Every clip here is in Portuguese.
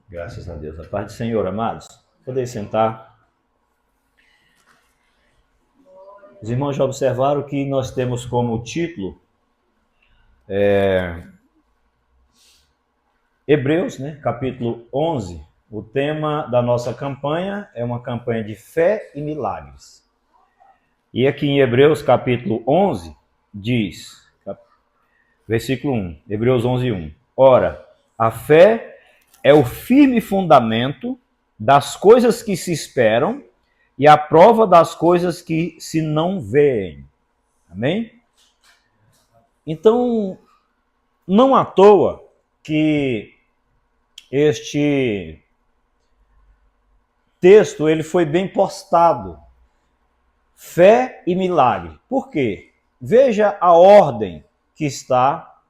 Graças a Deus. A paz do Senhor, amados. Poder sentar. Os irmãos já observaram que nós temos como título Hebreus, capítulo 11. O tema da nossa campanha é uma campanha de fé e milagres. E aqui em Hebreus, capítulo 11, diz, versículo 1, Hebreus 11, 1. Ora, a fé é o firme fundamento das coisas que se esperam e a prova das coisas que se não veem. Amém? Então, não à toa que este texto ele foi bem postado. Fé e milagre. Por quê? Veja a ordem que está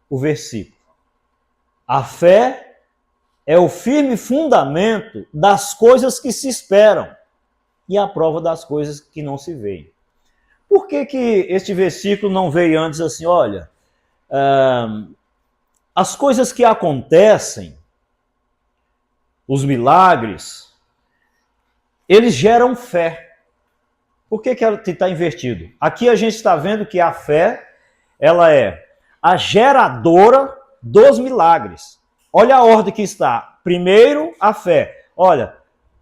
o versículo. A fé é o firme fundamento das coisas que se esperam e a prova das coisas que não se veem. Por que este versículo não veio antes assim? Olha, as coisas que acontecem, os milagres, eles geram fé. Por que está invertido? Aqui a gente está vendo que a fé, ela é a geradora dos milagres. Olha a ordem que está. Primeiro, a fé. Olha,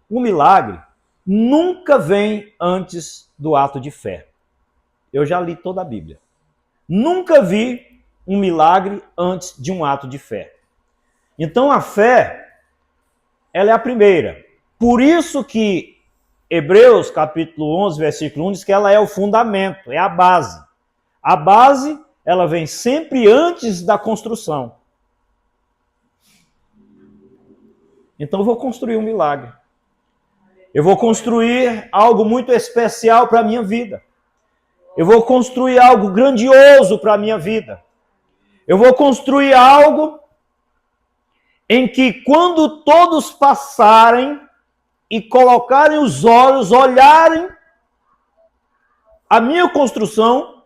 o milagre nunca vem antes do ato de fé. Eu já li toda a Bíblia. Nunca vi um milagre antes de um ato de fé. Então a fé, ela é a primeira. Por isso que Hebreus capítulo 11, versículo 1 diz que ela é o fundamento, é a base. A base, ela vem sempre antes da construção. Então eu vou construir um milagre. Eu vou construir algo muito especial para a minha vida. Eu vou construir algo grandioso para a minha vida. Eu vou construir algo em que quando todos passarem e colocarem os olhos, olharem a minha construção,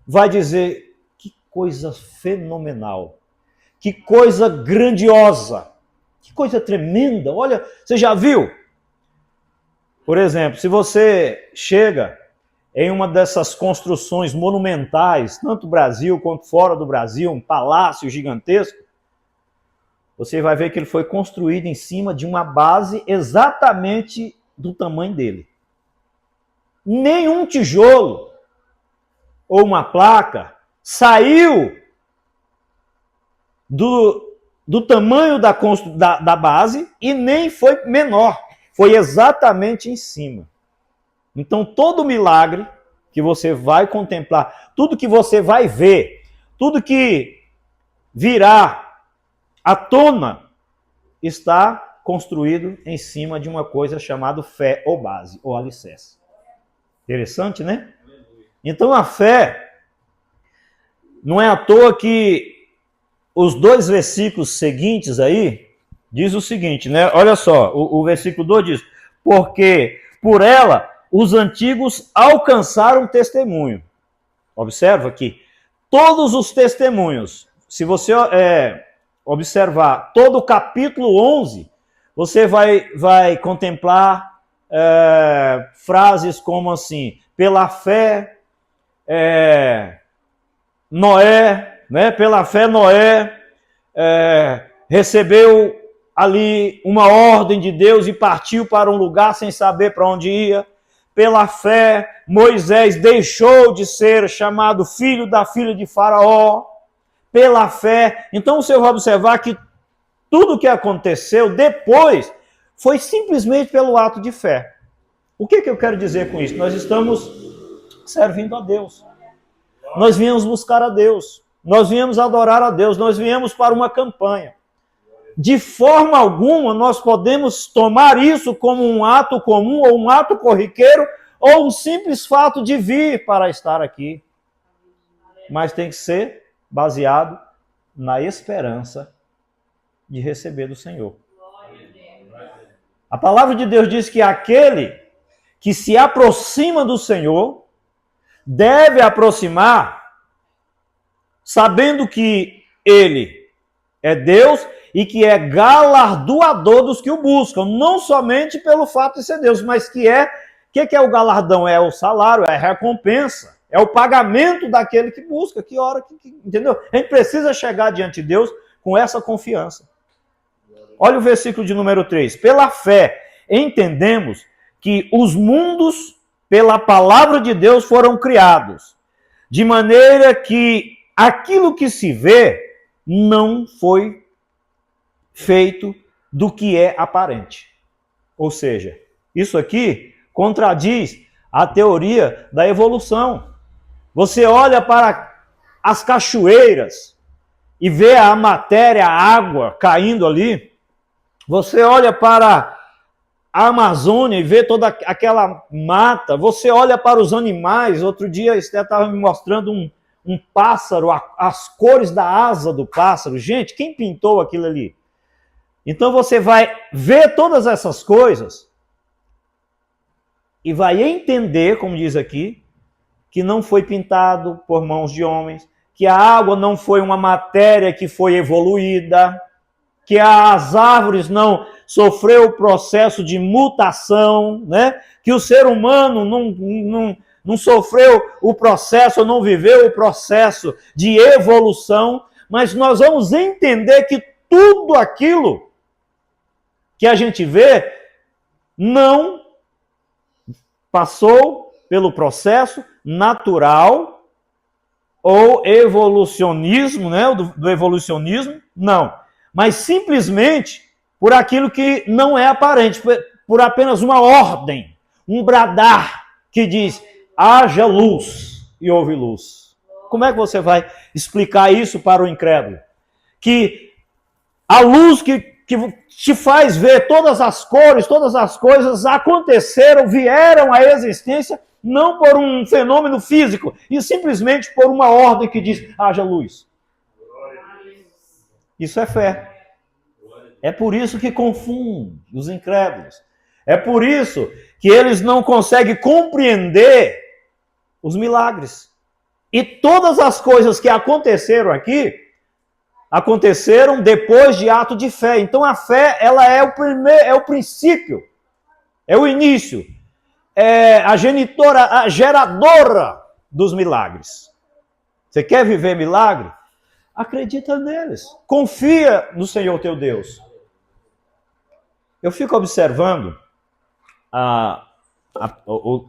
vai dizer, que coisa fenomenal, que coisa grandiosa, que coisa tremenda. Olha, você já viu? Por exemplo, se você chega em uma dessas construções monumentais, tanto no Brasil quanto fora do Brasil, um palácio gigantesco, você vai ver que ele foi construído em cima de uma base exatamente do tamanho dele. Nenhum tijolo ou uma placa saiu do tamanho da base e nem foi menor. Foi exatamente em cima. Então, todo milagre que você vai contemplar, tudo que você vai ver, tudo que virá à tona, está construído em cima de uma coisa chamada fé ou base, ou alicerce. Interessante, né? Então, a fé, não é à toa que os dois versículos seguintes aí, diz o seguinte, né? Olha só, o versículo 2 diz, porque por ela os antigos alcançaram testemunho. Observa aqui, todos os testemunhos, se você observar todo o capítulo 11, você vai contemplar frases como assim, pela fé, Noé, né? Pela fé Noé recebeu ali uma ordem de Deus e partiu para um lugar sem saber para onde ia. Pela fé, Moisés deixou de ser chamado filho da filha de Faraó. Pela fé. Então você vai observar que tudo o que aconteceu depois foi simplesmente pelo ato de fé. O que eu quero dizer com isso? Nós estamos servindo a Deus. Nós viemos buscar a Deus. Nós viemos adorar a Deus. Nós viemos para uma campanha. De forma alguma nós podemos tomar isso como um ato comum ou um ato corriqueiro ou um simples fato de vir para estar aqui. Mas tem que ser baseado na esperança de receber do Senhor. A palavra de Deus diz que aquele que se aproxima do Senhor deve aproximar sabendo que Ele é Deus e que é galardoador dos que o buscam, não somente pelo fato de ser Deus, mas que é o galardão? É o salário, é a recompensa, é o pagamento daquele que busca, que ora, entendeu? A gente precisa chegar diante de Deus com essa confiança. Olha o versículo de número 3. Pela fé, entendemos que os mundos, pela palavra de Deus, foram criados, de maneira que aquilo que se vê não foi feito do que é aparente. Ou seja, isso aqui contradiz a teoria da evolução. Você olha para as cachoeiras e vê a matéria, a água caindo ali. Você olha para a Amazônia e vê toda aquela mata. Você olha para os animais. Outro dia, Esther estava me mostrando um pássaro, as cores da asa do pássaro. Gente, quem pintou aquilo ali? Então você vai ver todas essas coisas e vai entender, como diz aqui, que não foi pintado por mãos de homens, que a água não foi uma matéria que foi evoluída, que as árvores não sofreu o processo de mutação, né? Que o ser humano não sofreu o processo, não viveu o processo de evolução, mas nós vamos entender que tudo aquilo que a gente vê não passou pelo processo natural ou evolucionismo, né? Do evolucionismo, não. Mas simplesmente por aquilo que não é aparente, por apenas uma ordem, um bradar que diz, haja luz e houve luz. Como é que você vai explicar isso para o incrédulo? Que a luz que te faz ver todas as cores, todas as coisas aconteceram, vieram à existência, não por um fenômeno físico, e simplesmente por uma ordem que diz, haja luz. Isso é fé. É por isso que confunde os incrédulos. É por isso que eles não conseguem compreender os milagres. E todas as coisas que aconteceram aqui, aconteceram depois de ato de fé. Então a fé, ela é o princípio, é o início, é a genitora, a geradora dos milagres. Você quer viver milagre? Acredita neles. Confia no Senhor teu Deus. Eu fico observando,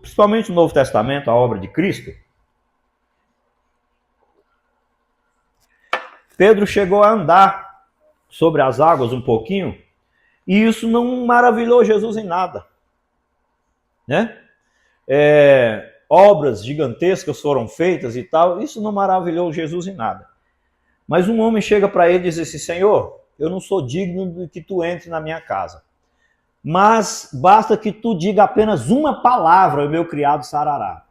principalmente no Novo Testamento, a obra de Cristo. Pedro chegou a andar sobre as águas um pouquinho, e isso não maravilhou Jesus em nada. Né? Obras gigantescas foram feitas e tal, isso não maravilhou Jesus em nada. Mas um homem chega para ele e diz assim, Senhor, eu não sou digno de que tu entre na minha casa, mas basta que tu diga apenas uma palavra, o meu criado sarará.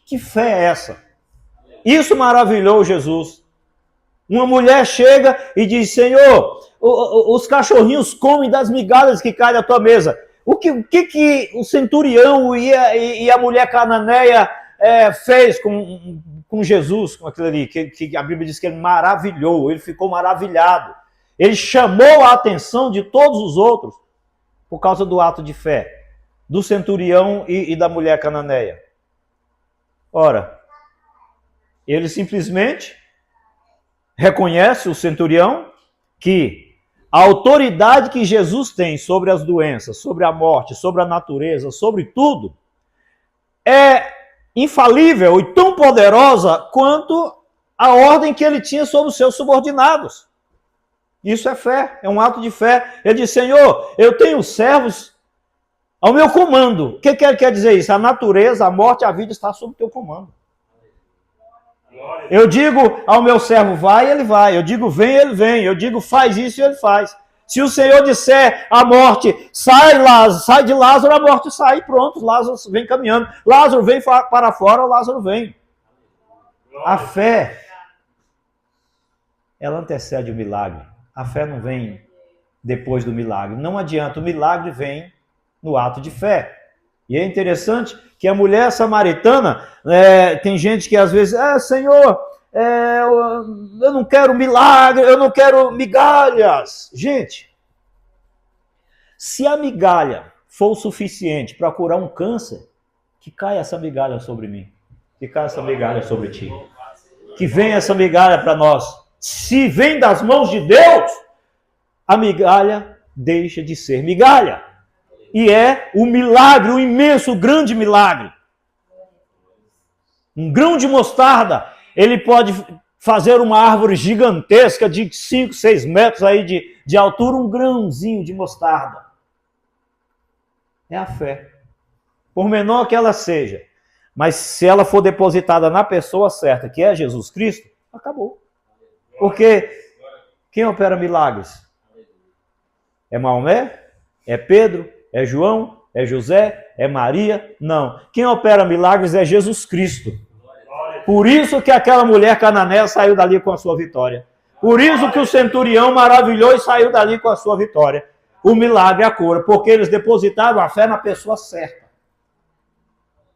Que fé é essa? Isso maravilhou Jesus. Uma mulher chega e diz, Senhor, os cachorrinhos comem das migalhas que caem da tua mesa. O que o centurião e a mulher cananeia fez com Jesus, com aquilo ali, que a Bíblia diz que ele maravilhou, ele ficou maravilhado. Ele chamou a atenção de todos os outros por causa do ato de fé, do centurião e da mulher cananeia. Ora, ele simplesmente reconhece, o centurião, que a autoridade que Jesus tem sobre as doenças, sobre a morte, sobre a natureza, sobre tudo, é infalível e tão poderosa quanto a ordem que ele tinha sobre os seus subordinados. Isso é fé, é um ato de fé. Ele diz, Senhor, eu tenho servos ao meu comando. O que quer dizer isso? A natureza, a morte, a vida está sob o teu comando. Eu digo ao meu servo, vai, ele vai. Eu digo, vem, ele vem. Eu digo, faz isso, ele faz. Se o Senhor disser à morte, sai de Lázaro, a morte sai, pronto, Lázaro vem caminhando. Lázaro vem para fora, Lázaro vem. A fé, ela antecede o milagre. A fé não vem depois do milagre. Não adianta, o milagre vem no ato de fé. E é interessante que a mulher samaritana, tem gente que às vezes, Senhor, eu não quero milagre, eu não quero migalhas. Gente, se a migalha for o suficiente para curar um câncer, que caia essa migalha sobre mim, que caia essa migalha sobre ti, que venha essa migalha para nós. Se vem das mãos de Deus, a migalha deixa de ser migalha. E é o milagre, o imenso, grande milagre. Um grão de mostarda, ele pode fazer uma árvore gigantesca de 5, 6 metros aí de altura, um grãozinho de mostarda. É a fé. Por menor que ela seja, mas se ela for depositada na pessoa certa, que é Jesus Cristo, acabou. Porque quem opera milagres? É Maomé? É Pedro? É João? É José? É Maria? Não. Quem opera milagres é Jesus Cristo. Por isso que aquela mulher cananeia saiu dali com a sua vitória. Por isso que o centurião maravilhou e saiu dali com a sua vitória. O milagre, a cura, porque eles depositaram a fé na pessoa certa.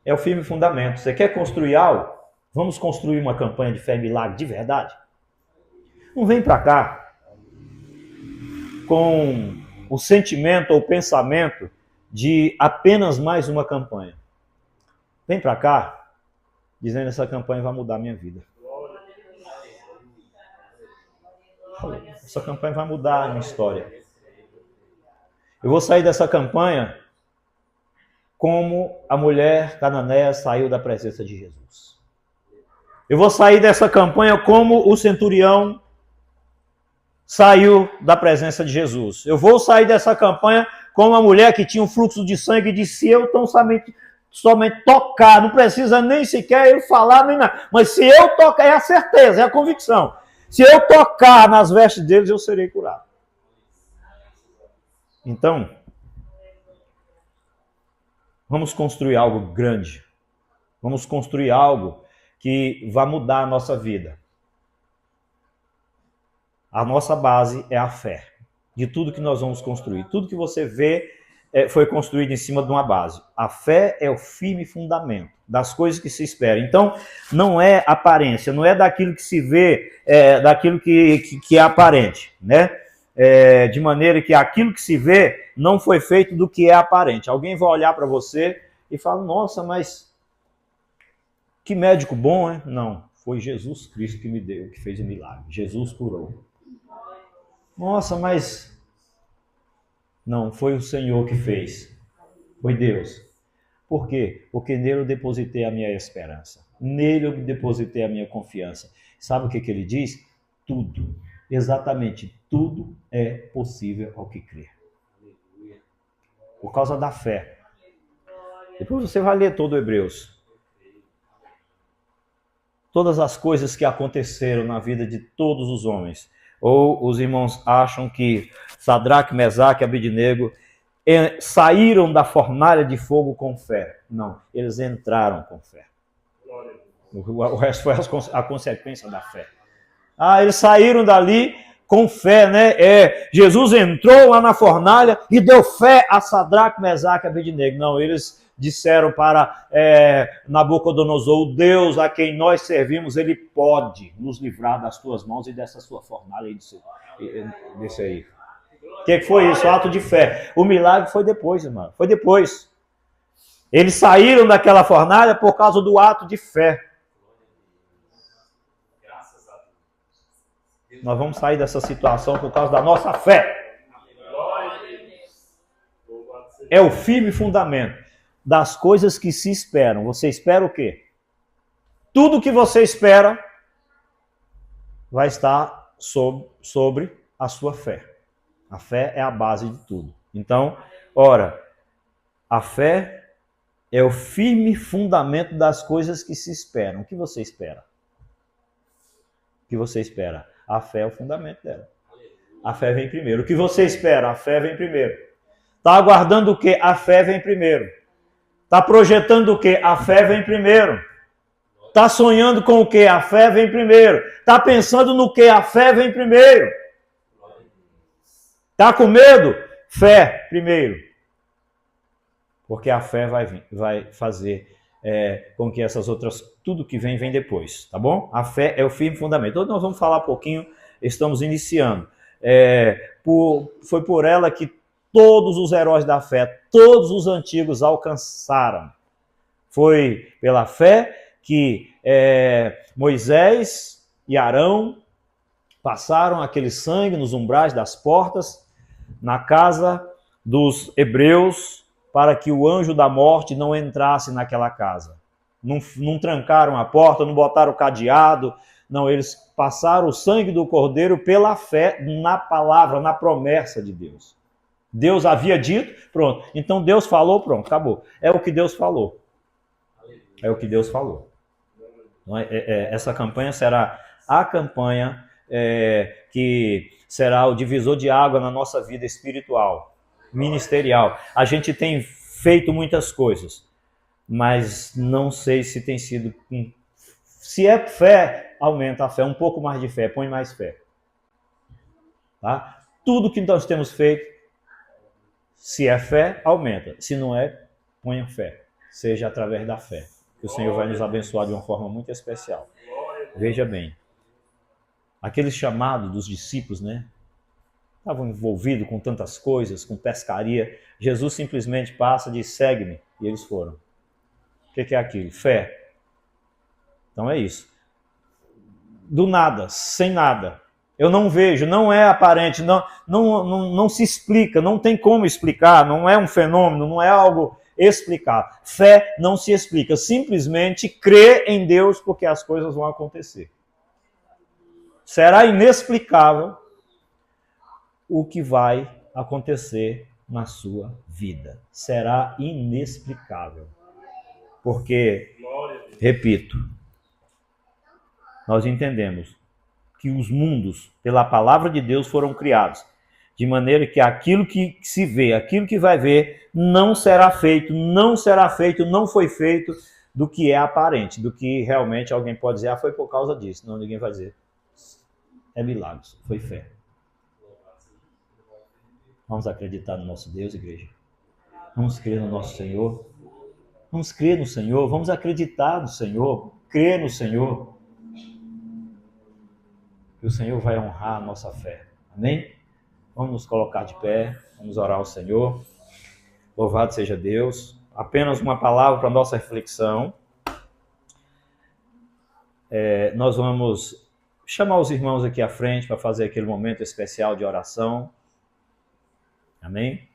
É o firme fundamento. Você quer construir algo? Vamos construir uma campanha de fé e milagre de verdade? Não vem para cá com o sentimento ou o pensamento de apenas mais uma campanha. Vem para cá dizendo: essa campanha vai mudar a minha vida. Essa campanha vai mudar a minha história. Eu vou sair dessa campanha como a mulher cananeia saiu da presença de Jesus. Eu vou sair dessa campanha como o centurião saiu da presença de Jesus. Eu vou sair dessa campanha como a mulher que tinha um fluxo de sangue e disse: eu tão somente tocar, não precisa nem sequer eu falar, nem nada. Mas se eu tocar, é a certeza, é a convicção. Se eu tocar nas vestes deles, eu serei curado. Então, vamos construir algo grande. Vamos construir algo que vai mudar a nossa vida. A nossa base é a fé. De tudo que nós vamos construir. Tudo que você vê foi construído em cima de uma base. A fé é o firme fundamento das coisas que se esperam. Então, não é aparência, não é daquilo que se vê, daquilo que é aparente, né? De maneira que aquilo que se vê não foi feito do que é aparente. Alguém vai olhar para você e fala: nossa, mas que médico bom, hein? Não, foi Jesus Cristo que me deu, que fez o milagre. Jesus curou. Nossa, mas não, foi o Senhor que fez. Foi Deus. Por quê? Porque nele eu depositei a minha esperança. Nele eu depositei a minha confiança. Sabe o que ele diz? Tudo, exatamente tudo é possível ao que crer. Por causa da fé. Depois você vai ler todo o Hebreus. Todas as coisas que aconteceram na vida de todos os homens. Ou os irmãos acham que Sadraque, Mesaque e Abednego saíram da fornalha de fogo com fé. Não, eles entraram com fé. O resto foi a consequência da fé. Eles saíram dali com fé, né? Jesus entrou lá na fornalha e deu fé a Sadraque, Mesaque e Abednego. Não, eles disseram para Nabucodonosor: o Deus a quem nós servimos, ele pode nos livrar das tuas mãos e dessa sua fornalha desse aí. O que foi isso? Ato de fé. O milagre foi depois, irmão. Foi depois. Eles saíram daquela fornalha por causa do ato de fé. Nós vamos sair dessa situação por causa da nossa fé. É o firme fundamento das coisas que se esperam. Você espera o quê? Tudo que você espera vai estar sobre a sua fé. A fé é a base de tudo. Então, ora, a fé é o firme fundamento das coisas que se esperam. O que você espera? O que você espera? A fé é o fundamento dela. A fé vem primeiro. O que você espera? A fé vem primeiro. Está aguardando o quê? A fé vem primeiro. Está projetando o quê? A fé vem primeiro. Está sonhando com o quê? A fé vem primeiro. Está pensando no quê? A fé vem primeiro. Está com medo? Fé primeiro. Porque a fé vai fazer com que essas outras, tudo que vem depois, tá bom? A fé é o firme fundamento. Hoje nós vamos falar um pouquinho, estamos iniciando. Foi por ela que todos os heróis da fé, todos os antigos alcançaram. Foi pela fé que Moisés e Arão passaram aquele sangue nos umbrais das portas, na casa dos hebreus, para que o anjo da morte não entrasse naquela casa. Não trancaram a porta, não botaram o cadeado, não, eles passaram o sangue do cordeiro pela fé na palavra, na promessa de Deus. Deus havia dito, pronto. Então Deus falou, pronto, acabou. É o que Deus falou. É o que Deus falou. Essa campanha será a campanha que será o divisor de água na nossa vida espiritual, ministerial. A gente tem feito muitas coisas, mas não sei se tem sido... Se é fé, aumenta a fé. Um pouco mais de fé, põe mais fé. Tá? Tudo que nós temos feito, se é fé, aumenta. Se não é, ponha fé. Seja através da fé. Que o Senhor vai nos abençoar de uma forma muito especial. Veja bem. Aquele chamado dos discípulos, né? Estavam envolvidos com tantas coisas, com pescaria. Jesus simplesmente passa e diz, segue-me. E eles foram. O que é aquilo? Fé. Então é isso. Do nada, sem nada. Eu não vejo, não é aparente, não se explica, não tem como explicar, não é um fenômeno, não é algo explicar. Fé não se explica, simplesmente crê em Deus porque as coisas vão acontecer. Será inexplicável o que vai acontecer na sua vida. Será inexplicável. Porque, repito, nós entendemos que os mundos, pela palavra de Deus, foram criados. De maneira que aquilo que se vê, aquilo que vai ver, não será feito, não foi feito do que é aparente, do que realmente alguém pode dizer, foi por causa disso. Não, ninguém vai dizer. É milagres, foi fé. Vamos acreditar no nosso Deus, igreja. Vamos crer no nosso Senhor. Vamos crer no Senhor, vamos acreditar no Senhor, crer no Senhor. Que o Senhor vai honrar a nossa fé. Amém? Vamos nos colocar de pé, vamos orar ao Senhor. Louvado seja Deus. Apenas uma palavra para a nossa reflexão. Nós vamos chamar os irmãos aqui à frente para fazer aquele momento especial de oração. Amém?